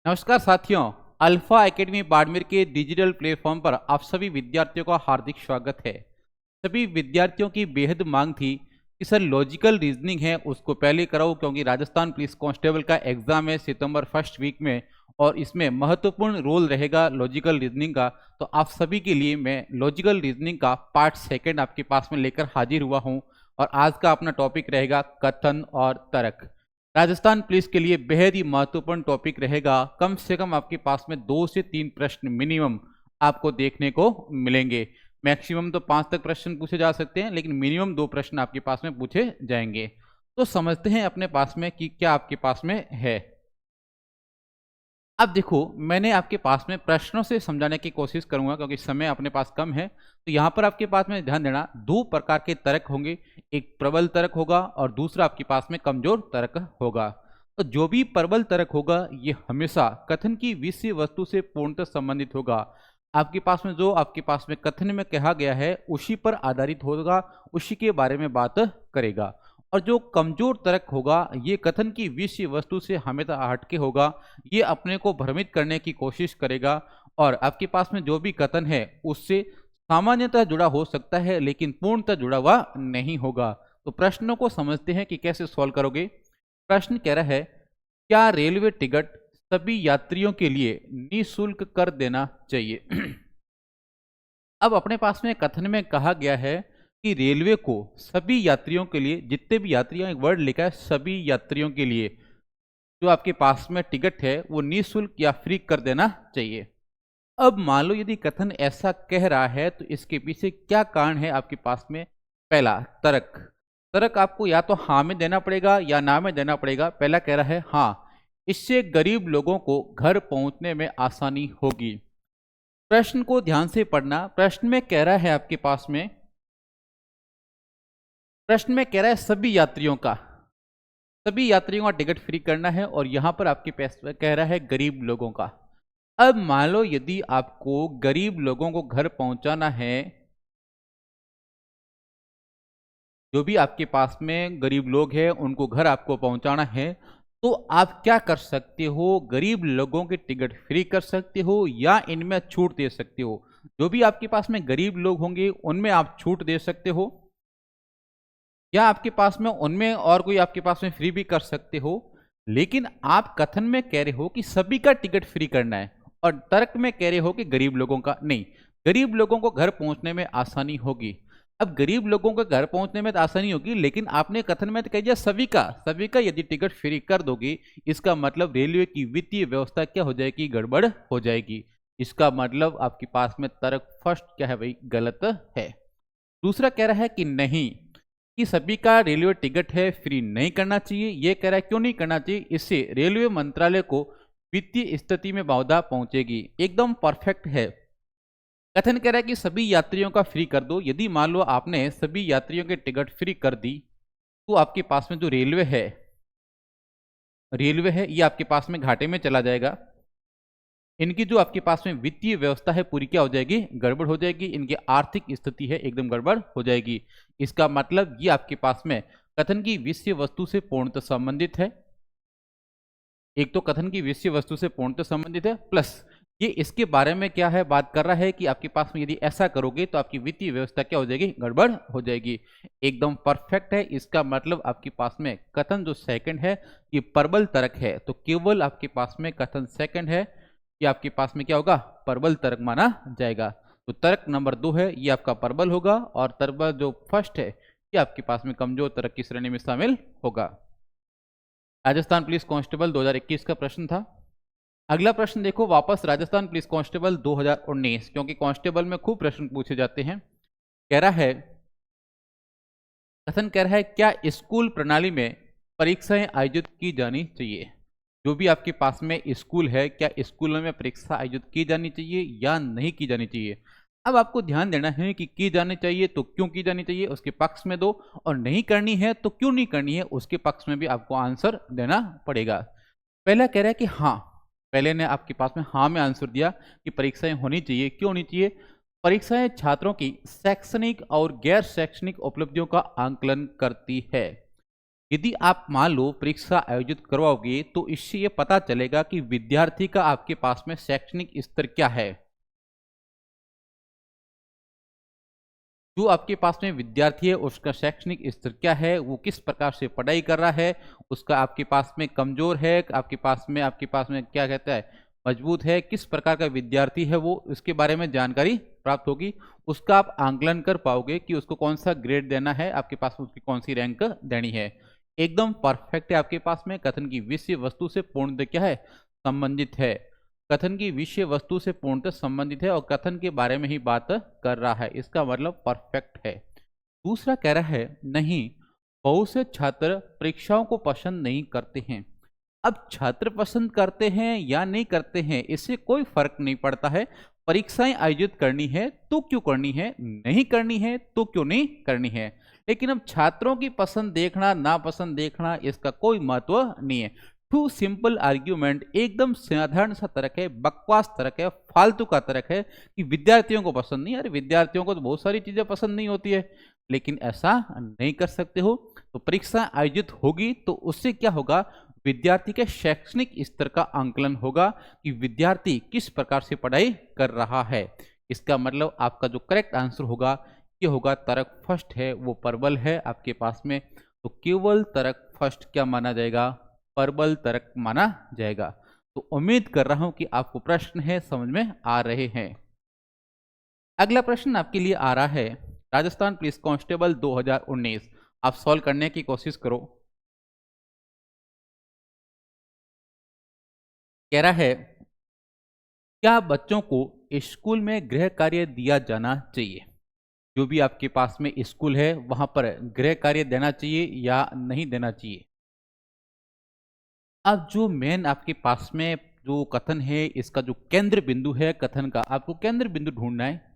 नमस्कार साथियों। Alpha academy Barmer के डिजिटल प्लेटफॉर्म पर आप सभी विद्यार्थियों का हार्दिक स्वागत है। सभी विद्यार्थियों की बेहद मांग थी कि सर लॉजिकल रीजनिंग है उसको पहले कराओ, क्योंकि राजस्थान पुलिस कांस्टेबल का एग्जाम है सितंबर फर्स्ट वीक में और इसमें महत्वपूर्ण रोल रहेगा लॉजिकल रीजनिंग का। तो आप सभी के लिए मैं लॉजिकल रीजनिंग का पार्ट सेकेंड आपके पास में लेकर हाजिर हुआ हूँ और आज का अपना टॉपिक रहेगा कथन और तर्क। राजस्थान पुलिस के लिए बेहद ही महत्वपूर्ण टॉपिक रहेगा। कम से कम आपके पास में 2 से 3 प्रश्न मिनिमम आपको देखने को मिलेंगे। मैक्सिमम तो 5 तक प्रश्न पूछे जा सकते हैं, लेकिन मिनिमम 2 प्रश्न आपके पास में पूछे जाएंगे। तो समझते हैं अपने पास में कि क्या आपके पास में है। अब देखो, मैंने आपके पास में प्रश्नों से समझाने की कोशिश करूंगा क्योंकि समय अपने पास कम है। तो यहाँ पर आपके पास में ध्यान देना, 2 प्रकार के तर्क होंगे। एक प्रबल तर्क होगा और दूसरा आपके पास में कमजोर तर्क होगा। तो जो भी प्रबल तर्क होगा ये हमेशा कथन की विषय वस्तु से पूर्णतः संबंधित होगा। आपके पास में जो आपके पास में कथन में कहा गया है उसी पर आधारित होगा, उसी के बारे में बात करेगा। और जो कमजोर तर्क होगा ये कथन की विषय वस्तु से हमेशा हटके होगा, ये अपने को भ्रमित करने की कोशिश करेगा और आपके पास में जो भी कथन है उससे सामान्यतः जुड़ा हो सकता है लेकिन पूर्णतः जुड़ा हुआ नहीं होगा। तो प्रश्नों को समझते हैं कि कैसे सॉल्व करोगे। प्रश्न कह रहा है, क्या रेलवे टिकट सभी यात्रियों के लिए निःशुल्क कर देना चाहिए? अब अपने पास में कथन में कहा गया है कि रेलवे को सभी यात्रियों के लिए, जितने भी यात्रियों, एक वर्ड लिखा है सभी यात्रियों के लिए, जो आपके पास में टिकट है वो निःशुल्क या फ्री कर देना चाहिए। अब मान लो यदि कथन ऐसा कह रहा है तो इसके पीछे क्या कारण है आपके पास में। पहला, तर्क। तर्क आपको या तो हाँ में देना पड़ेगा या ना में देना पड़ेगा। पहला कह रहा है हाँ, इससे गरीब लोगों को घर पहुंचने में आसानी होगी। प्रश्न को ध्यान से पढ़ना। प्रश्न में कह रहा है आपके पास में, प्रश्न में कह रहा है सभी यात्रियों का टिकट फ्री करना है और यहां पर आपके पास कह रहा है गरीब लोगों का। अब मान लो यदि आपको गरीब लोगों को घर पहुंचाना है, जो भी आपके पास में गरीब लोग हैं उनको घर आपको पहुंचाना है, तो आप क्या कर सकते हो, गरीब लोगों के टिकट फ्री कर सकते हो या इनमें छूट दे सकते हो। जो भी आपके पास में गरीब लोग होंगे उनमें आप छूट दे सकते हो या आपके पास में उनमें और कोई आपके पास में फ्री भी कर सकते हो। लेकिन आप कथन में कह रहे हो कि सभी का टिकट फ्री करना है और तर्क में कह रहे हो कि गरीब लोगों का नहीं, गरीब लोगों को घर पहुंचने में आसानी होगी। अब गरीब लोगों को घर पहुंचने में तो आसानी होगी, लेकिन आपने कथन में तो कह दिया सभी का यदि टिकट फ्री कर दोगे, इसका मतलब रेलवे की वित्तीय व्यवस्था क्या हो जाएगी, गड़बड़ हो जाएगी। इसका मतलब आपके पास में तर्क फर्स्ट क्या है भाई, गलत है। दूसरा कह रहा है कि नहीं, कि सभी का रेलवे टिकट है फ्री नहीं करना चाहिए। यह कह रहा है क्यों नहीं करना चाहिए, इससे रेलवे मंत्रालय को वित्तीय स्थिति में बाधा पहुंचेगी। एकदम परफेक्ट है। कथन कह रहा है कि सभी यात्रियों का फ्री कर दो। यदि मान लो आपने सभी यात्रियों के टिकट फ्री कर दी तो आपके पास में जो रेलवे है ये आपके पास में घाटे में चला जाएगा। इनकी जो आपके पास में वित्तीय व्यवस्था है पूरी क्या हो जाएगी, गड़बड़ हो जाएगी। इनकी आर्थिक स्थिति है एकदम गड़बड़ हो जाएगी। इसका मतलब ये आपके पास में कथन की विषय वस्तु से पूर्णतः संबंधित है। एक तो कथन की विषय वस्तु से पूर्णतः संबंधित है, प्लस ये इसके बारे में क्या है, बात कर रहा है कि आपके पास में यदि ऐसा करोगे तो आपकी वित्तीय व्यवस्था क्या हो जाएगी, गड़बड़ हो जाएगी। एकदम परफेक्ट है। इसका मतलब आपके पास में कथन जो सेकंड है ये प्रबल तर्क है, तो केवल आपके पास में कथन सेकंड है ये आपके पास में क्या होगा, प्रबल तर्क माना जाएगा। तो तर्क नंबर 2 है ये आपका प्रबल होगा और तर्क जो फर्स्ट है ये आपके पास में कमजोर तर्क की श्रेणी में शामिल होगा। राजस्थान पुलिस कांस्टेबल 2021 का प्रश्न था। अगला प्रश्न देखो, वापस राजस्थान पुलिस कांस्टेबल 2019, क्योंकि कांस्टेबल में खूब प्रश्न पूछे जाते हैं। कह रहा है, कथन कह रहा है, क्या स्कूल प्रणाली में परीक्षाएं आयोजित की जानी चाहिए। जो भी आपके पास में स्कूल है, क्या स्कूलों में परीक्षा आयोजित की जानी चाहिए या नहीं की जानी चाहिए। अब आपको ध्यान देना है कि की जानी चाहिए तो क्यों की जानी चाहिए उसके पक्ष में दो, और नहीं करनी है तो क्यों नहीं करनी है उसके पक्ष में भी आपको आंसर देना पड़ेगा। पहला कह रहा है कि हाँ, पहले ने आपके पास में हाँ में आंसर दिया कि परीक्षाएं होनी चाहिए। क्यों होनी चाहिए, परीक्षाएं छात्रों की शैक्षणिक और गैर शैक्षणिक उपलब्धियों का आंकलन करती है। यदि आप मान लो परीक्षा आयोजित करवाओगे तो इससे ये पता चलेगा कि विद्यार्थी का आपके पास में शैक्षणिक स्तर क्या है। जो आपके पास में विद्यार्थी है उसका शैक्षणिक स्तर क्या है, वो किस प्रकार से पढ़ाई कर रहा है, उसका आपके पास में कमजोर है, आपके पास में क्या कहता है मजबूत है, किस प्रकार का विद्यार्थी है वो, इसके बारे में जानकारी प्राप्त होगी। उसका आप आंकलन कर पाओगे कि उसको कौन सा ग्रेड देना है, आपके पास में उसकी कौन सी रैंक देनी है। एकदम परफेक्ट है आपके पास में। कथन की विषय वस्तु से पूर्णतः क्या है, संबंधित है। कथन की विषय वस्तु से पूर्णतः संबंधित है और कथन के बारे में ही बात कर रहा है, इसका मतलब परफेक्ट है। दूसरा कह रहा है नहीं, बहुत से छात्र परीक्षाओं को पसंद नहीं करते हैं। अब छात्र पसंद करते हैं या नहीं करते हैं इससे कोई फर्क नहीं पड़ता है। परीक्षाएं आयोजित करनी है तो क्यों करनी है, नहीं करनी है तो क्यों नहीं करनी है। लेकिन अब छात्रों की पसंद देखना नापसंद देखना इसका कोई महत्व नहीं है। टू सिंपल आर्ग्यूमेंट एकदम साधारण सा तर्क है, बकवास तर्क है, फालतू का तर्क है कि विद्यार्थियों को पसंद नहीं। अरे विद्यार्थियों को तो बहुत सारी चीजें पसंद नहीं होती है, लेकिन ऐसा नहीं कर सकते हो। तो परीक्षा आयोजित होगी तो उससे क्या होगा, विद्यार्थी के शैक्षणिक स्तर का आंकलन होगा कि विद्यार्थी किस प्रकार से पढ़ाई कर रहा है। इसका मतलब आपका जो करेक्ट आंसर होगा ये होगा तर्क फर्स्ट है वो प्रबल है आपके पास में। तो केवल तर्क फर्स्ट क्या माना जाएगा, प्रबल तर्क माना जाएगा। तो उम्मीद कर रहा हूं कि आपको प्रश्न है समझ में आ रहे हैं। अगला प्रश्न आपके लिए आ रहा है राजस्थान पुलिस कांस्टेबल 2019। आप सॉल्व करने की कोशिश करो। कह रहा है क्या बच्चों को स्कूल में गृह कार्य दिया जाना चाहिए। जो भी आपके पास में स्कूल है वहां पर गृह कार्य देना चाहिए या नहीं देना चाहिए। अब जो मेन आपके पास में जो कथन है इसका जो केंद्र बिंदु है कथन का, आपको केंद्र बिंदु ढूंढना है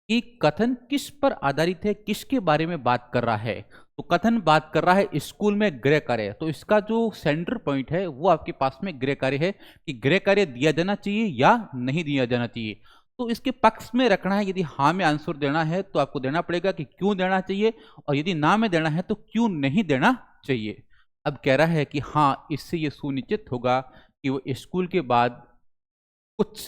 कि कथन किस पर आधारित है, किसके बारे में बात कर रहा है। तो कथन बात कर रहा है स्कूल में गृह कार्य, तो इसका जो सेंटर पॉइंट है वो आपके पास में गृह कार्य है कि गृह कार्य दिया जाना चाहिए या नहीं दिया जाना चाहिए। तो इसके पक्ष में रखना है। यदि हाँ में आंसर देना है तो आपको देना पड़ेगा कि क्यों देना चाहिए, और यदि ना में देना है तो क्यों नहीं देना चाहिए। अब कह रहा है कि हाँ, इससे ये सुनिश्चित होगा कि वो स्कूल के बाद कुछ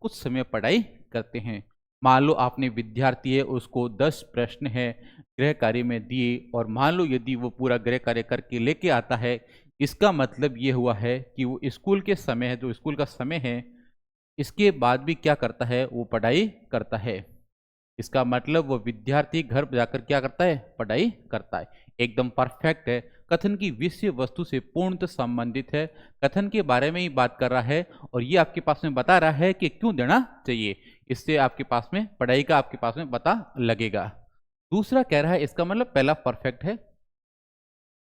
समय पढ़ाई करते हैं। मान लो आपने विद्यार्थी है उसको 10 प्रश्न है गृह कार्य में दिए, और मान लो यदि वो पूरा गृह कार्य करके लेके आता है, इसका मतलब ये हुआ है कि वो स्कूल के समय है, जो स्कूल का समय है इसके बाद भी क्या करता है, वो पढ़ाई करता है। इसका मतलब वो विद्यार्थी घर जाकर क्या करता है, पढ़ाई करता है। एकदम परफेक्ट है। कथन की विषय वस्तु से पूर्णतः संबंधित है, कथन के बारे में ही बात कर रहा है और ये आपके पास में बता रहा है कि क्यों देना चाहिए। इससे आपके पास में पढ़ाई का आपके पास में पता लगेगा। दूसरा कह रहा है, इसका मतलब पहला परफेक्ट है।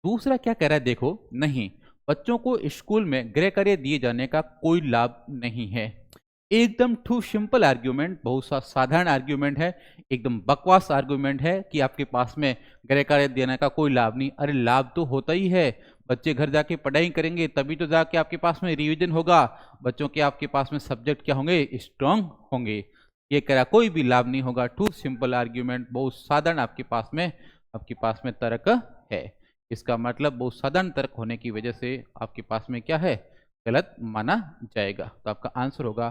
दूसरा क्या कह रहा है देखो, नहीं, बच्चों को स्कूल में गृह कार्य दिए जाने का कोई लाभ नहीं है। एकदम टू सिंपल आर्ग्यूमेंट, बहुत सा साधारण आर्ग्यूमेंट है, एकदम बकवास आर्ग्यूमेंट है कि आपके पास में गृह कार्य देने का कोई लाभ नहीं। अरे लाभ तो होता ही है, बच्चे घर जाके पढ़ाई करेंगे तभी तो जाके आपके पास में रिवीजन होगा, बच्चों के आपके पास में सब्जेक्ट क्या होंगे, स्ट्रांग होंगे। ये कह रहा कोई भी लाभ नहीं होगा। टू सिंपल आर्ग्यूमेंट, बहुत साधारण आपके पास में तर्क है। इसका मतलब बहुत साधारण तर्क होने की वजह से आपके पास में क्या है, गलत माना जाएगा। तो आपका आंसर होगा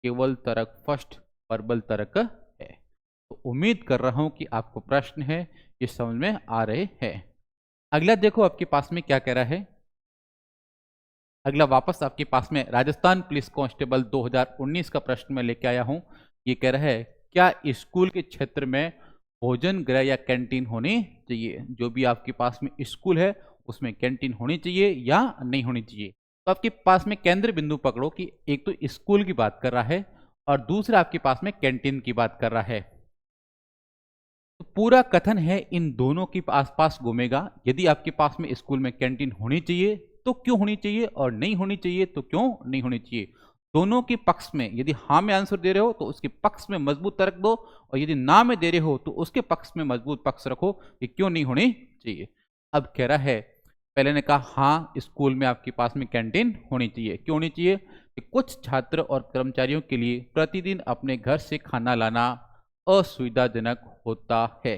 केवल तर्क फर्स्ट, प्रबल तर्क है। तो उम्मीद कर रहा हूं कि आपको प्रश्न है ये समझ में आ रहे हैं। अगला देखो आपके पास में क्या कह रहा है। अगला वापस आपके पास में राजस्थान पुलिस कांस्टेबल 2019 का प्रश्न में लेके आया हूं। ये कह रहा है क्या स्कूल के क्षेत्र में भोजन गृह या कैंटीन होनी चाहिए। जो भी आपके पास में स्कूल है उसमें कैंटीन होनी चाहिए या नहीं होनी चाहिए। तो आपके पास में केंद्र बिंदु पकड़ो कि एक तो स्कूल की बात कर रहा है और दूसरा आपके पास में कैंटीन की बात कर रहा है। तो पूरा कथन है इन दोनों के आसपास घूमेगा। यदि आपके पास में स्कूल में कैंटीन होनी चाहिए तो क्यों होनी चाहिए, और नहीं होनी चाहिए तो क्यों नहीं होनी चाहिए। दोनों के पक्ष में यदि हाँ में आंसर दे रहे हो तो उसके पक्ष में मजबूत तर्क दो, और यदि ना में दे रहे हो तो उसके पक्ष में मजबूत पक्ष रखो कि क्यों नहीं होनी चाहिए। अब कह रहा है, पहले ने कहा हाँ स्कूल में आपके पास में कैंटीन होनी चाहिए। क्यों होनी चाहिए, कि कुछ छात्र और कर्मचारियों के लिए प्रतिदिन अपने घर से खाना लाना असुविधाजनक होता है।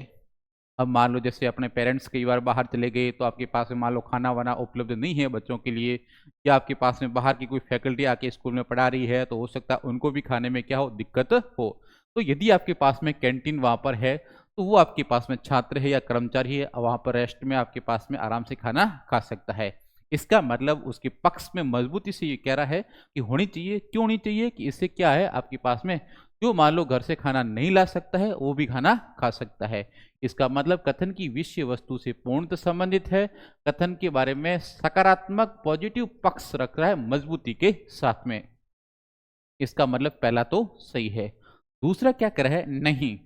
अब मान लो जैसे अपने पेरेंट्स कई बार बाहर चले गए तो आपके पास में मान लो खाना वाना उपलब्ध नहीं है बच्चों के लिए, या आपके पास में बाहर की कोई फैकल्टी आके स्कूल में पढ़ा रही है तो हो सकता है उनको भी खाने में क्या हो, दिक्कत हो। तो यदि आपके पास में कैंटीन वहाँ पर है तो वो आपके पास में छात्र है या कर्मचारी है वहाँ पर रेस्ट में आपके पास में आराम से खाना खा सकता है। इसका मतलब उसके पक्ष में मजबूती से ये कह रहा है कि होनी चाहिए। क्यों होनी चाहिए? कि इससे क्या है, आपके पास में जो मान लो घर से खाना नहीं ला सकता है वो भी खाना खा सकता है। इसका मतलब कथन की विषय वस्तु से पूर्णतः संबंधित है, कथन के बारे में सकारात्मक पॉजिटिव पक्ष रख रहा है मजबूती के साथ में। इसका मतलब पहला तो सही है। दूसरा क्या कह रहा है, नहीं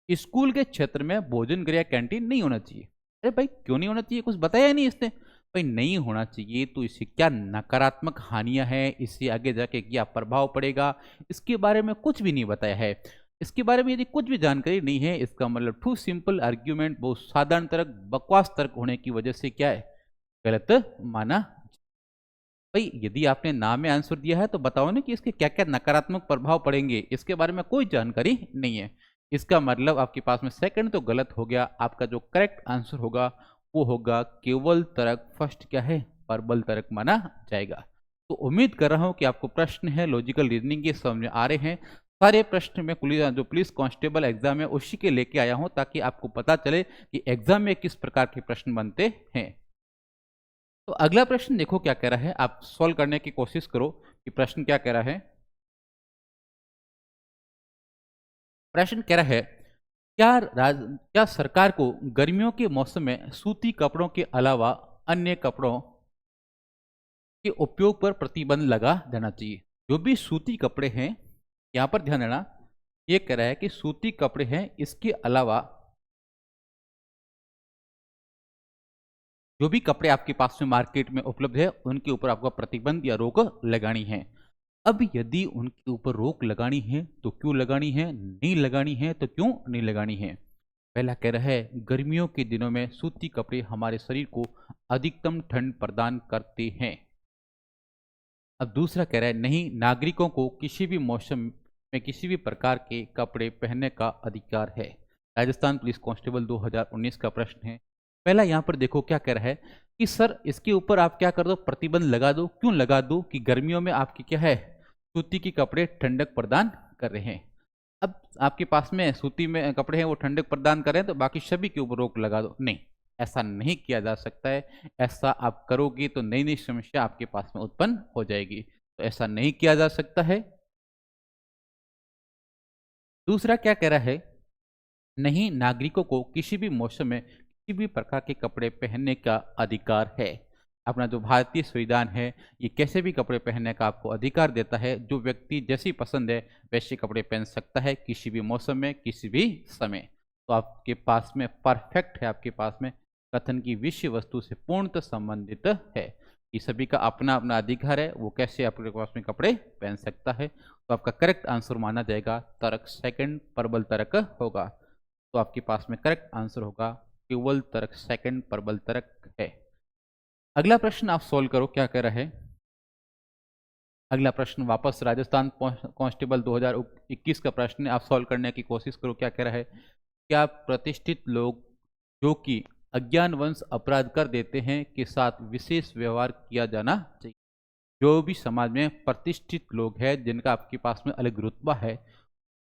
स्कूल के क्षेत्र में भोजन गृह या कैंटीन नहीं होना चाहिए। अरे भाई क्यों नहीं होना चाहिए, कुछ बताया नहीं इसने। भाई नहीं होना चाहिए तो इससे क्या नकारात्मक हानियां हैं, इससे आगे जाके क्या प्रभाव पड़ेगा, इसके बारे में कुछ भी नहीं बताया है। इसके बारे में यदि कुछ भी जानकारी नहीं है, इसका मतलब टू सिंपल आर्ग्यूमेंट, बहुत साधारण तर्क, बकवास तर्क होने की वजह से क्या है, गलत माना। भाई यदि आपने नाम में आंसर दिया है तो बताओ ना कि इसके क्या क्या नकारात्मक प्रभाव पड़ेंगे, इसके बारे में कोई जानकारी नहीं है। इसका मतलब आपके पास में सेकंड तो गलत हो गया। आपका जो करेक्ट आंसर होगा वो होगा केवल तर्क, फर्स्ट क्या है, प्रबल तर्क माना जाएगा। तो उम्मीद कर रहा हूं कि आपको प्रश्न है लॉजिकल रीजनिंग के समझ में आ रहे हैं। सारे प्रश्न में जो पुलिस कांस्टेबल एग्जाम है उसी के लेके आया हूं ताकि आपको पता चले कि एग्जाम में किस प्रकार के प्रश्न बनते हैं। तो अगला प्रश्न देखो क्या कह रहा है, आप सॉल्व करने की कोशिश करो कि प्रश्न क्या कह रहा है। प्रश्न कह रहा है, क्या सरकार को गर्मियों के मौसम में सूती कपड़ों के अलावा अन्य कपड़ों के उपयोग पर प्रतिबंध लगा देना चाहिए। जो भी सूती कपड़े हैं, यहाँ पर ध्यान देना, ये कह रहा है कि सूती कपड़े हैं इसके अलावा जो भी कपड़े आपके पास में मार्केट में उपलब्ध है उनके ऊपर आपको प्रतिबंध या रोक लगानी है। अब यदि उनके ऊपर रोक लगानी है तो क्यों लगानी है, नहीं लगानी है तो क्यों नहीं लगानी है। पहला कह रहा है गर्मियों के दिनों में सूती कपड़े हमारे शरीर को अधिकतम ठंड प्रदान करते हैं। अब दूसरा कह रहा है नहीं, नागरिकों को किसी भी मौसम में किसी भी प्रकार के कपड़े पहनने का अधिकार है। राजस्थान पुलिस कांस्टेबल 2019 का प्रश्न है। पहला यहाँ पर देखो क्या कह रहा है कि सर इसके ऊपर आप क्या कर दो, प्रतिबंध लगा दो। क्यों लगा दो? कि गर्मियों में आपकी क्या है, सूती के कपड़े ठंडक प्रदान कर रहे हैं। अब आपके पास में सूती में कपड़े हैं वो ठंडक प्रदान कर रहे हैं तो बाकी सभी के ऊपर रोक लगा दो। नहीं, ऐसा नहीं किया जा सकता है। ऐसा आप करोगे तो नई नई समस्या आपके पास में उत्पन्न हो जाएगी, तो ऐसा नहीं किया जा सकता है। दूसरा क्या कह रहा है, नहीं नागरिकों को किसी भी मौसम में किसी भी प्रकार के कपड़े पहनने का अधिकार है। अपना जो भारतीय संविधान है ये कैसे भी कपड़े पहनने का आपको अधिकार देता है। जो व्यक्ति जैसी पसंद है वैसे कपड़े पहन सकता है किसी भी मौसम में किसी भी समय। तो आपके पास में परफेक्ट है, आपके पास में कथन की विषय वस्तु से पूर्णतः संबंधित है कि सभी का अपना अपना अधिकार है, वो कैसे आपके पास में कपड़े पहन सकता है। तो आपका करेक्ट आंसर माना जाएगा तर्क सेकंड, प्रबल तर्क होगा। तो आपके पास में करेक्ट आंसर होगा केवल तर्क सेकंड, प्रबल तर्क है। अगला प्रश्न आप सोल्व करो क्या कह रहा है। अगला प्रश्न वापस राजस्थान कांस्टेबल 2021 का प्रश्न है, आप सॉल्व करने की कोशिश करो क्या कह रहा है। क्या प्रतिष्ठित लोग जो कि अज्ञानवश अपराध कर देते हैं के साथ विशेष व्यवहार किया जाना चाहिए। जो भी समाज में प्रतिष्ठित लोग हैं जिनका आपके पास में अलग रुतबा है,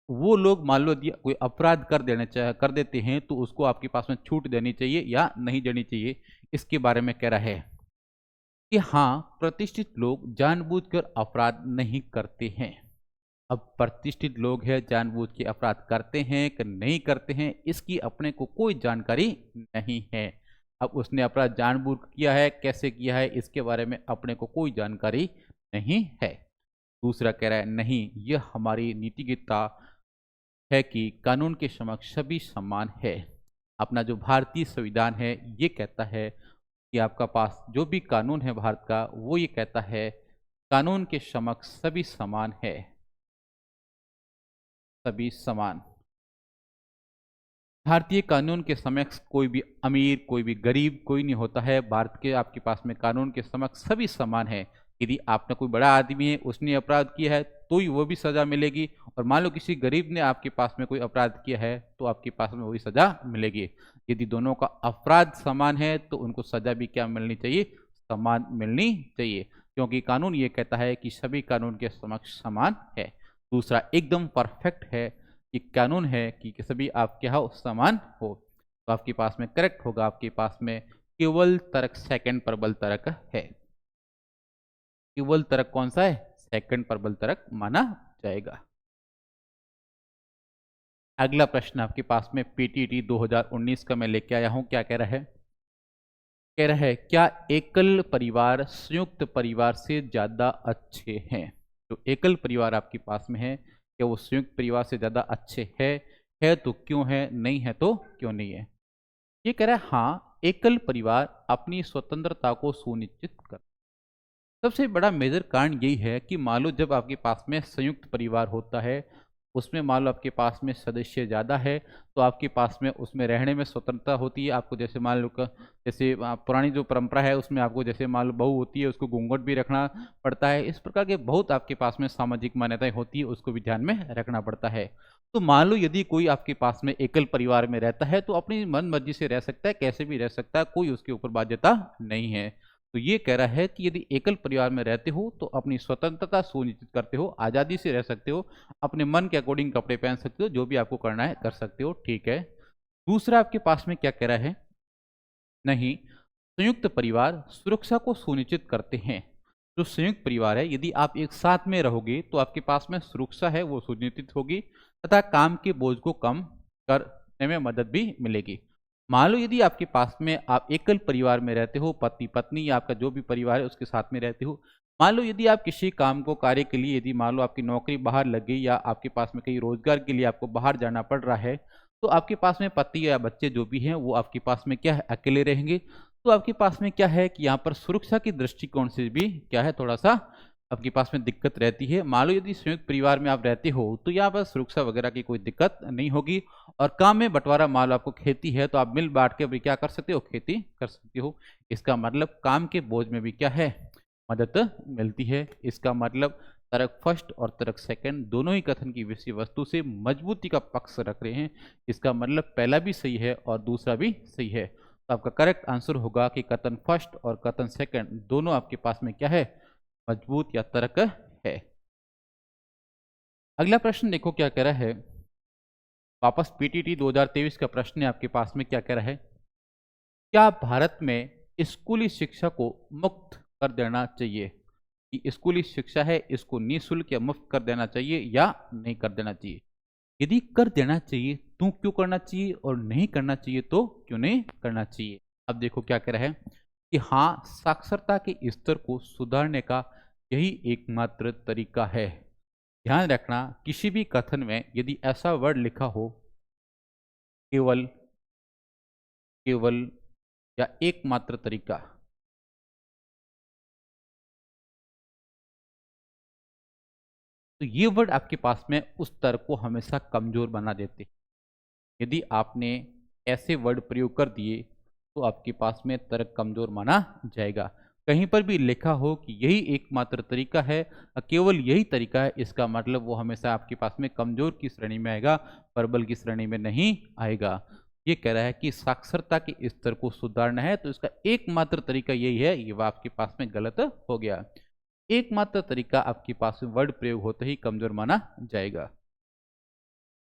वो लोग मान लो दिया कोई अपराध कर देते हैं तो उसको आपके पास में छूट देनी चाहिए या नहीं देनी चाहिए। इसके बारे में कह रहा है कि हाँ प्रतिष्ठित लोग जानबूझकर अपराध नहीं करते हैं। अब प्रतिष्ठित लोग हैं जानबूझ के अपराध करते हैं कि नहीं करते हैं इसकी अपने को कोई जानकारी नहीं है। अब उसने अपराध जानबूझ किया है कैसे किया है इसके बारे में अपने को कोई जानकारी नहीं है। दूसरा कह रहा है नहीं, यह हमारी नीतिगतता है कि कानून के समक्ष सभी समान है। अपना जो भारतीय संविधान है ये कहता है कि आपका पास जो भी कानून है भारत का वो ये कहता है कानून के समक्ष सभी समान है, सभी समान। भारतीय कानून के समक्ष कोई भी अमीर कोई भी गरीब कोई नहीं होता है। भारत के आपके पास में कानून के समक्ष सभी समान है। यदि आपने कोई बड़ा आदमी है उसने अपराध किया है तो ही वो भी सजा मिलेगी, और मान लो किसी गरीब ने आपके पास में कोई अपराध किया है तो आपके पास में वही सजा मिलेगी। यदि दोनों का अपराध समान है तो उनको सजा भी क्या मिलनी चाहिए, समान मिलनी चाहिए, क्योंकि कानून ये कहता है कि सभी कानून के समक्ष समान है। दूसरा एकदम परफेक्ट है कि कानून है कि सभी आपके यहाँ समान हो, तो आपके पास में करेक्ट होगा, आपके पास में केवल तर्क सेकंड प्रबल तर्क है। केवल तर्क कौन सा है, सेकंड प्रबल तर्क माना जाएगा। अगला प्रश्न आपके पास में पीटीटी 2019 का मैं लेके आया हूं, क्या कह रहा है, कह रहा है क्या एकल परिवार संयुक्त परिवार से ज्यादा अच्छे हैं। जो एकल परिवार आपके पास में है क्या वो संयुक्त परिवार से ज्यादा अच्छे है तो क्यों है, नहीं है तो क्यों नहीं है। ये कह रहा है हाँ, एकल परिवार अपनी स्वतंत्रता को सुनिश्चित कर। सबसे बड़ा मेजर कारण यही है कि मान लो जब आपके पास में संयुक्त परिवार होता है, उसमें मान लो आपके पास में सदस्य ज़्यादा है तो आपके पास में उसमें रहने में स्वतंत्रता होती है। आपको जैसे मान लो जैसे पुरानी जो परंपरा है उसमें आपको जैसे मान लो बहू होती है उसको घूंघट भी रखना पड़ता है। इस प्रकार के बहुत आपके पास में सामाजिक मान्यताएं होती है, उसको भी ध्यान में रखना पड़ता है। तो मान लो यदि कोई आपके पास में एकल परिवार में रहता है तो अपनी मन मर्जी से रह सकता है, कैसे भी रह सकता है, कोई उसके ऊपर बाध्यता नहीं है। तो ये कह रहा है कि यदि एकल परिवार में रहते हो तो अपनी स्वतंत्रता सुनिश्चित करते हो, आज़ादी से रह सकते हो, अपने मन के अकॉर्डिंग कपड़े पहन सकते हो, जो भी आपको करना है कर सकते हो, ठीक है। दूसरा आपके पास में क्या कह रहा है, नहीं, संयुक्त परिवार सुरक्षा को सुनिश्चित करते हैं। जो संयुक्त परिवार है यदि आप एक साथ में रहोगे तो आपके पास में सुरक्षा है वो सुनिश्चित होगी तथा काम के बोझ को कम करने में मदद भी मिलेगी। मान लो यदि आपके पास में आप एकल परिवार में रहते हो, पति पत्नी या आपका जो भी परिवार है उसके साथ में रहते हो, मान लो यदि आप किसी काम को कार्य के लिए, यदि मान लो आपकी नौकरी बाहर लग गई या आपके पास में कहीं रोजगार के लिए आपको बाहर जाना पड़ रहा है, तो आपके पास में पति या बच्चे जो भी हैं वो आपके पास में क्या है, अकेले रहेंगे। तो आपके पास में क्या है कि यहाँ पर सुरक्षा की दृष्टिकोण से भी क्या है, थोड़ा सा आपके पास में दिक्कत रहती है। मान लो यदि संयुक्त परिवार में आप रहते हो तो यहाँ पर सुरक्षा वगैरह की कोई दिक्कत नहीं होगी, और काम में बंटवारा, मान लो आपको खेती है तो आप मिल बांट के भी क्या कर सकते हो, खेती कर सकते हो। इसका मतलब काम के बोझ में भी क्या है, मदद मिलती है। इसका मतलब तर्क फर्स्ट और तर्क सेकंड दोनों ही कथन की विषय वस्तु से मजबूती का पक्ष रख रहे हैं। इसका मतलब पहला भी सही है और दूसरा भी सही है। तो आपका करेक्ट आंसर होगा कि कथन फर्स्ट और कथन सेकंड दोनों आपके पास में क्या है, मजबूत या तर्क है। अगला प्रश्न देखो क्या कह रहा है, वापस पीटीटी 2023 का प्रश्न है आपके पास में, क्या कह रहा है, क्या भारत में स्कूली शिक्षा को मुक्त कर देना चाहिए, कि स्कूली शिक्षा है इसको निःशुल्क या मुफ्त कर देना चाहिए या नहीं कर देना चाहिए। यदि कर देना चाहिए तो क्यों करना चाहिए, और नहीं करना चाहिए तो क्यों नहीं करना चाहिए। अब देखो क्या कह रहा है कि हाँ, साक्षरता के स्तर को सुधारने का यही एकमात्र तरीका है। ध्यान रखना किसी भी कथन में यदि ऐसा वर्ड लिखा हो, केवल, केवल या एकमात्र तरीका, तो ये वर्ड आपके पास में उस तर्क को हमेशा कमजोर बना देते। यदि आपने ऐसे वर्ड प्रयोग कर दिए तो आपके पास में तर्क कमजोर माना जाएगा। कहीं पर भी लिखा हो कि यही एकमात्र तरीका है, केवल यही तरीका है, इसका मतलब वो हमेशा आपके पास में कमजोर की श्रेणी में आएगा, प्रबल की श्रेणी में नहीं आएगा। ये कह रहा है कि साक्षरता के स्तर को सुधारना है तो इसका एकमात्र तरीका यही है, ये वह आपके पास में गलत हो गया। एकमात्र तरीका आपके पास में वर्ड प्रयोग होते ही कमजोर माना जाएगा।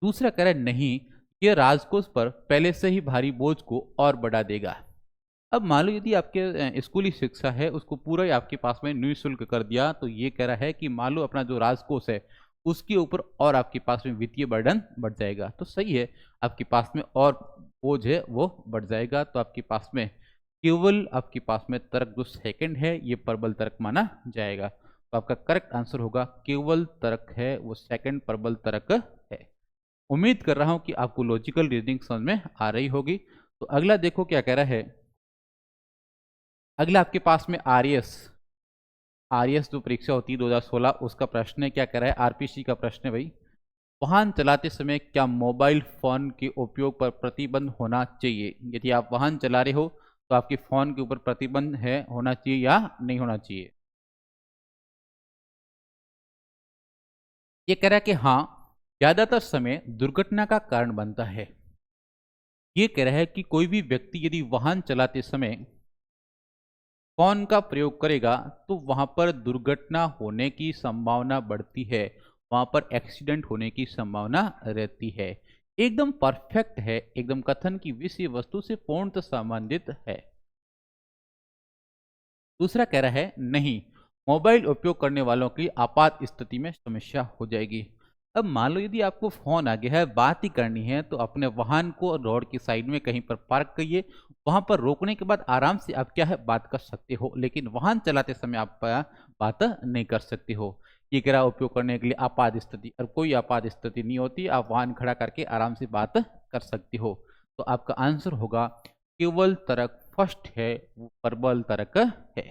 दूसरा कह रहा है नहीं, यह राजकोष पर पहले से ही भारी बोझ को और बढ़ा देगा। अब मान लो यदि आपके स्कूली शिक्षा है उसको पूरा ही आपके पास में निःशुल्क कर दिया, तो ये कह रहा है कि मान लो अपना जो राजकोष है उसके ऊपर और आपके पास में वित्तीय बर्डन बढ़ जाएगा। तो सही है, आपके पास में और बोझ है वो बढ़ जाएगा। तो आपके पास में केवल आपके पास में तर्क जो सेकंड है ये प्रबल तर्क माना जाएगा। तो आपका करेक्ट आंसर होगा केवल तर्क है वो सेकंड प्रबल तर्क है। उम्मीद कर रहा हूं कि आपको लॉजिकल रीजनिंग समझ में आ रही होगी। तो अगला देखो क्या कह रहा है, अगला आपके पास में आरएएस, आरएएस जो परीक्षा होती है 2016 उसका प्रश्न है। क्या कह रहा है, आरपीसी का प्रश्न है भाई, वाहन चलाते समय क्या मोबाइल फोन के उपयोग पर प्रतिबंध होना चाहिए। यदि आप वाहन चला रहे हो तो आपके फोन के ऊपर प्रतिबंध है, होना चाहिए या नहीं होना चाहिए। ये कह रहा है कि हाँ, ज्यादातर समय दुर्घटना का कारण बनता है। ये कह रहा है कि कोई भी व्यक्ति यदि वाहन चलाते समय फोन का प्रयोग करेगा तो वहां पर दुर्घटना होने की संभावना बढ़ती है, वहां पर एक्सीडेंट होने की संभावना रहती है। एकदम परफेक्ट है, एकदम कथन की विषय वस्तु से पूर्णतः संबंधित है। दूसरा कह रहा है नहीं, मोबाइल उपयोग करने वालों की आपात स्थिति में समस्या हो जाएगी। अब मान लो यदि आपको फोन आ गया है, बात ही करनी है, तो अपने वाहन को रोड की साइड में कहीं पर पार्क करिए। वहां पर रोकने के बाद आराम से आप क्या है बात कर सकते हो, लेकिन वाहन चलाते समय आप बात नहीं कर सकते हो। ये कह रहा है उपयोग करने के लिए आपात स्थिति, और कोई आपात स्थिति नहीं होती, आप वाहन खड़ा करके आराम से बात कर सकते हो। तो आपका आंसर होगा केवल तर्क फर्स्ट है, वो प्रबल तर्क है।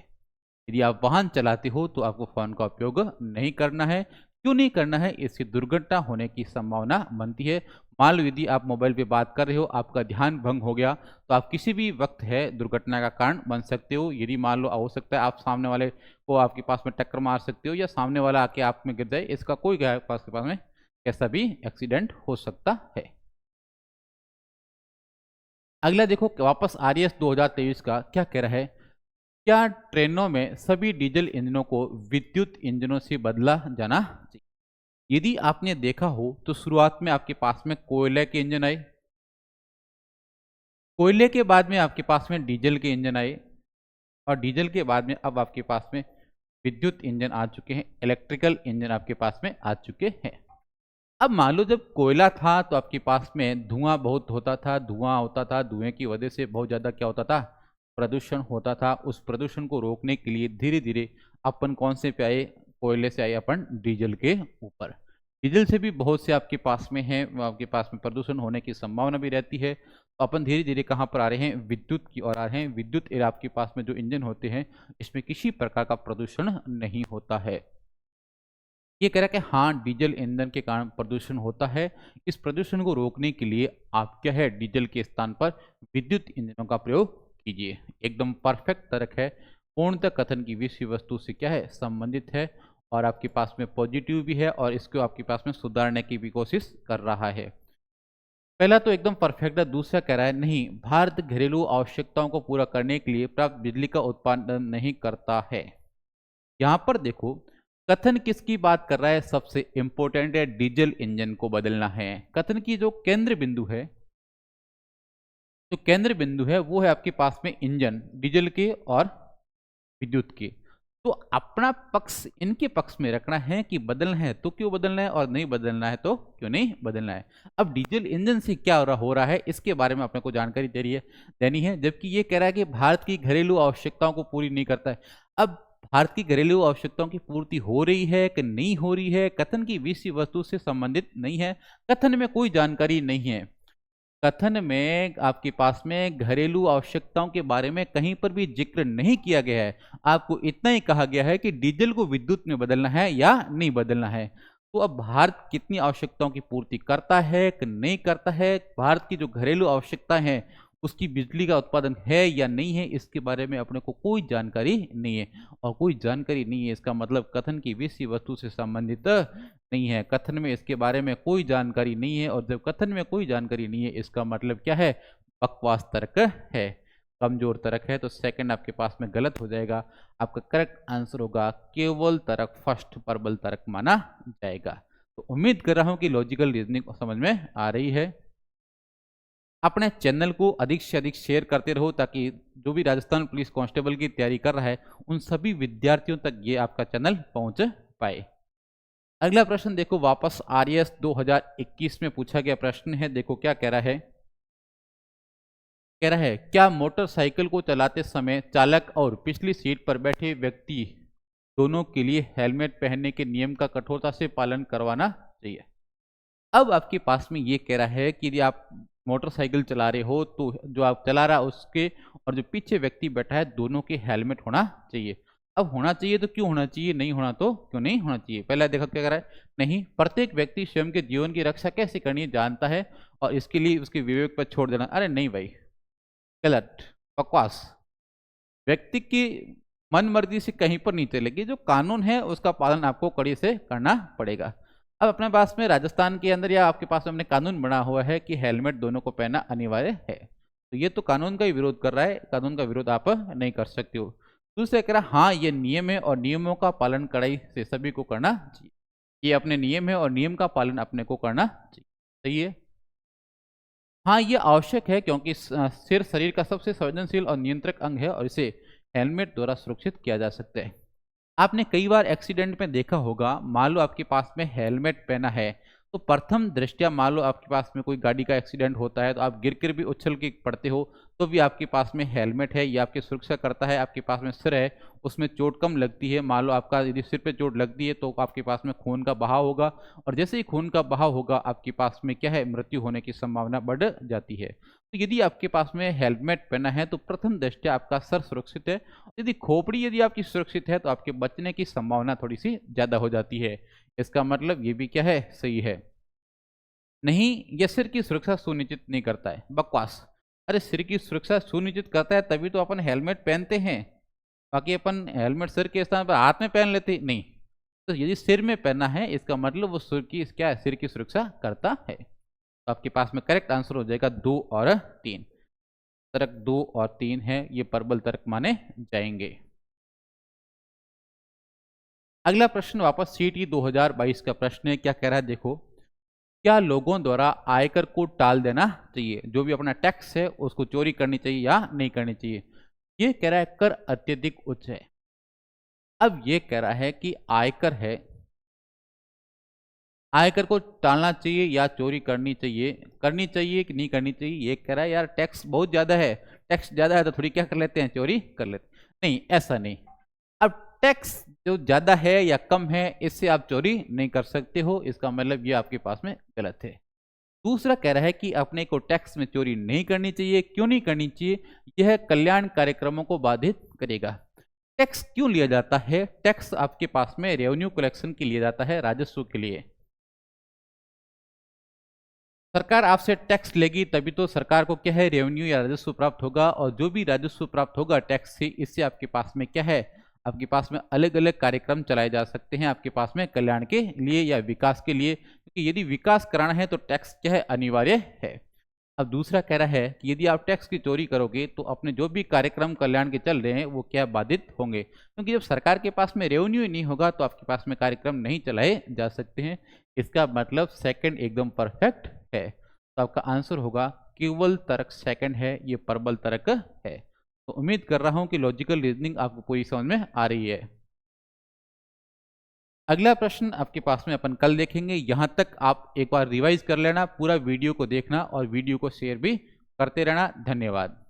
यदि आप वाहन चलाते हो तो आपको फोन का उपयोग नहीं करना है। क्यों नहीं करना है? इससे दुर्घटना होने की संभावना बनती है। मान लो यदि आप मोबाइल पे बात कर रहे हो, आपका ध्यान भंग हो गया, तो आप किसी भी वक्त है दुर्घटना का कारण बन सकते हो। यदि मान लो हो सकता है आप सामने वाले को आपके पास में टक्कर मार सकते हो, या सामने वाला आके आप में गिर जाए, इसका कोई पास के पास में कैसा भी एक्सीडेंट हो सकता है। अगला देखो वापस RS 2023 का क्या कह रहा है। क्या ट्रेनों में सभी डीजल इंजनों को विद्युत इंजनों से बदला जाना चाहिए? यदि आपने देखा हो तो शुरुआत में आपके पास में कोयले के इंजन आए, कोयले के बाद में आपके पास में डीजल के इंजन आए, और डीजल के बाद में अब आपके पास में विद्युत इंजन आ चुके हैं, इलेक्ट्रिकल इंजन आपके पास में आ चुके हैं। अब मान लो जब कोयला था तो आपके पास में धुआं बहुत होता था, धुआं होता था, धुएं की वजह से बहुत ज़्यादा क्या होता था, प्रदूषण होता था। उस प्रदूषण को रोकने के लिए धीरे धीरे अपन कौन से पे आए, कोयले से आए अपन डीजल के ऊपर। डीजल से भी बहुत से आपके पास में है, आपके पास में प्रदूषण होने की संभावना भी रहती है। तो अपन धीरे धीरे कहाँ पर आ रहे हैं, विद्युत की ओर आ रहे हैं। विद्युत आपके पास में जो इंजन होते हैं, इसमें किसी प्रकार का प्रदूषण नहीं होता है। ये कह रहा है कि हाँ, डीजल ईंधन के कारण प्रदूषण होता है। इस प्रदूषण को रोकने के लिए आप क्या है, डीजल के स्थान पर विद्युत इंजनों का प्रयोग कीजिए। एकदम परफेक्ट तर्क है, पूर्णतः कथन की विषय वस्तु से क्या है संबंधित है, और आपके पास में पॉजिटिव भी है, और इसको आपके पास में सुधारने की भी कोशिश कर रहा है। पहला तो एकदम परफेक्ट है। दूसरा कह रहा है नहीं, भारत घरेलू आवश्यकताओं को पूरा करने के लिए प्राप्त बिजली का उत्पादन नहीं करता है। यहाँ पर देखो कथन किसकी बात कर रहा है, सबसे इंपॉर्टेंट है, डीजल इंजन को बदलना है। कथन की जो केंद्र बिंदु है, जो केंद्र बिंदु है वो है आपके पास में इंजन, डीजल के और विद्युत के। तो अपना पक्ष इनके पक्ष में रखना है कि बदलना है तो क्यों बदलना है, और नहीं बदलना है तो क्यों नहीं बदलना है। अब डीजल इंजन से क्या हो रहा है इसके बारे में अपने को जानकारी देनी है। जबकि ये कह रहा है कि भारत की घरेलू आवश्यकताओं को पूरी नहीं करता है। अब भारत की घरेलू आवश्यकताओं की पूर्ति हो रही है कि नहीं हो रही है, कथन की विषय वस्तु से संबंधित नहीं है। कथन में कोई जानकारी नहीं है। कथन में आपके पास में घरेलू आवश्यकताओं के बारे में कहीं पर भी जिक्र नहीं किया गया है। आपको इतना ही कहा गया है कि डीजल को विद्युत में बदलना है या नहीं बदलना है। तो अब भारत कितनी आवश्यकताओं की पूर्ति करता है कि नहीं करता है, भारत की जो घरेलू आवश्यकता है उसकी बिजली का उत्पादन है या नहीं है, इसके बारे में अपने को कोई जानकारी नहीं है। और कोई जानकारी नहीं है इसका मतलब कथन की विषय वस्तु से संबंधित नहीं है। कथन में इसके बारे में कोई जानकारी नहीं है, और जब कथन में कोई जानकारी नहीं है इसका मतलब क्या है, बकवास तर्क है, कमजोर तर्क है। तो सेकंड आपके पास में गलत हो जाएगा। आपका करेक्ट आंसर होगा केवल तर्क फर्स्ट, प्रबल तर्क माना जाएगा। तो उम्मीद कर रहा हूं कि लॉजिकल रीजनिंग समझ में आ रही है। अपने चैनल को अधिक से अधिक शेयर करते रहो, ताकि जो भी राजस्थान पुलिस कांस्टेबल की तैयारी कर रहा है उन सभी विद्यार्थियों तक ये आपका चैनल पहुंच पाए। अगला प्रश्न देखो, वापस RS 2021 में पूछा गया प्रश्न है। देखो क्या कह रहा है। कह रहा है क्या मोटरसाइकिल को चलाते समय चालक और पिछली सीट पर बैठे व्यक्ति दोनों के लिए हेलमेट पहनने के नियम का कठोरता से पालन करवाना चाहिए। अब आपके पास में ये कह रहा है कि यदि आप मोटरसाइकिल चला रहे हो तो जो आप चला रहा है उसके और जो पीछे व्यक्ति बैठा है दोनों के हेलमेट होना चाहिए। अब होना चाहिए तो क्यों होना चाहिए, नहीं होना तो क्यों नहीं होना चाहिए। पहला देखो क्या कह रहा है, नहीं, प्रत्येक व्यक्ति स्वयं के जीवन की रक्षा कैसे करनी है जानता है, और इसके लिए उसके विवेक पर छोड़ देना। अरे नहीं भाई, गलत, बकवास। व्यक्ति की मन मर्जी से कहीं पर नहीं चलेगी। जो कानून है उसका पालन आपको कड़ी से करना पड़ेगा। अब अपने पास में राजस्थान के अंदर या आपके पास में अपने कानून बना हुआ है कि हेलमेट दोनों को पहनना अनिवार्य है, तो ये तो कानून का ही विरोध कर रहा है, कानून का विरोध आप नहीं कर सकते हो। दूसरा कह रहा हाँ ये नियम है और नियमों का पालन कड़ाई से सभी को करना चाहिए, ये अपने नियम है और नियम का पालन अपने को करना चाहिए। सही है। हाँ ये आवश्यक है क्योंकि सिर शरीर का सबसे संवेदनशील और नियंत्रक अंग है और इसे हेलमेट द्वारा सुरक्षित किया जा सकता है। आपने कई बार एक्सीडेंट में देखा होगा, मान लो आपके पास में हेलमेट पहना है तो प्रथम दृष्टया मान लो आपके पास में कोई गाड़ी का एक्सीडेंट होता है तो आप गिर कर भी उछल के पड़ते हो, तो भी आपके पास में हेलमेट है, ये आपकी सुरक्षा करता है। आपके पास में सिर है, उसमें चोट कम लगती है, मान लो आपका यदि सिर पे चोट लगती है तो आपके पास में खून का बहाव होगा, और जैसे ही खून का बहाव होगा आपके पास में क्या है, मृत्यु होने की संभावना बढ़ जाती है। तो यदि आपके पास में हेलमेट पहना है तो प्रथम दृष्टया आपका सर सुरक्षित है। यदि खोपड़ी यदि आपकी सुरक्षित है तो आपके बचने की संभावना थोड़ी सी ज्यादा हो जाती है। इसका मतलब ये भी क्या है, सही है। नहीं, यह सिर की सुरक्षा सुनिश्चित नहीं करता है, बकवास। अरे सिर की सुरक्षा सुनिश्चित करता है तभी तो अपन हेलमेट पहनते हैं, बाकी अपन हेलमेट सिर के स्थान पर हाथ में पहन लेते नहीं। तो यदि सिर में पहना है इसका मतलब वो सिर की क्या है, सिर की सुरक्षा करता है। तो आपके पास में करेक्ट आंसर हो जाएगा 2 और 3। तर्क 2 और 3 है, ये प्रबल तर्क माने जाएंगे। अगला प्रश्न वापस सीटी 2022 का प्रश्न है। क्या कह रहा है देखो, क्या लोगों द्वारा आयकर को टाल देना चाहिए, जो भी अपना टैक्स है उसको चोरी करनी चाहिए या नहीं करनी चाहिए। ये कह रहा है कर अत्यधिक उच्च है। अब ये कह रहा है कि आयकर है, आयकर को टालना चाहिए या चोरी करनी चाहिए कि नहीं करनी चाहिए। ये कह रहा है यार टैक्स बहुत ज्यादा है, टैक्स ज्यादा है तो थोड़ी क्या कर लेते हैं, चोरी कर लेते हैं। नहीं, ऐसा नहीं। अब टैक्स जो ज्यादा है या कम है इससे आप चोरी नहीं कर सकते हो, इसका मतलब ये आपके पास में गलत है। दूसरा कह रहा है कि अपने को टैक्स में चोरी नहीं करनी चाहिए। क्यों नहीं करनी चाहिए, यह कल्याण कार्यक्रमों को बाधित करेगा। टैक्स क्यों लिया जाता है, टैक्स आपके पास में रेवेन्यू कलेक्शन के लिए जाता है, राजस्व के लिए। सरकार आपसे टैक्स लेगी तभी तो सरकार को क्या है, रेवेन्यू या राजस्व प्राप्त होगा, और जो भी राजस्व प्राप्त होगा टैक्स से, इससे आपके पास में क्या है, आपके पास में अलग अलग कार्यक्रम चलाए जा सकते हैं आपके पास में कल्याण के लिए या विकास के लिए, क्योंकि यदि विकास कराना है तो टैक्स क्या है, अनिवार्य है। अब दूसरा कह रहा है कि यदि आप टैक्स की चोरी करोगे तो अपने जो भी कार्यक्रम कल्याण के चल रहे हैं वो क्या बाधित होंगे, क्योंकि जब सरकार के पास में रेवेन्यू ही नहीं होगा तो आपके पास में कार्यक्रम नहीं चलाए जा सकते हैं। इसका मतलब सेकंड एकदम परफेक्ट है। तो आपका आंसर होगा केवल तर्क सेकंड है, ये प्रबल तर्क है। तो उम्मीद कर रहा हूं कि लॉजिकल रीजनिंग आपको पूरी समझ में आ रही है। अगला प्रश्न आपके पास में अपन कल देखेंगे। यहां तक आप एक बार रिवाइज कर लेना, पूरा वीडियो को देखना और वीडियो को शेयर भी करते रहना। धन्यवाद।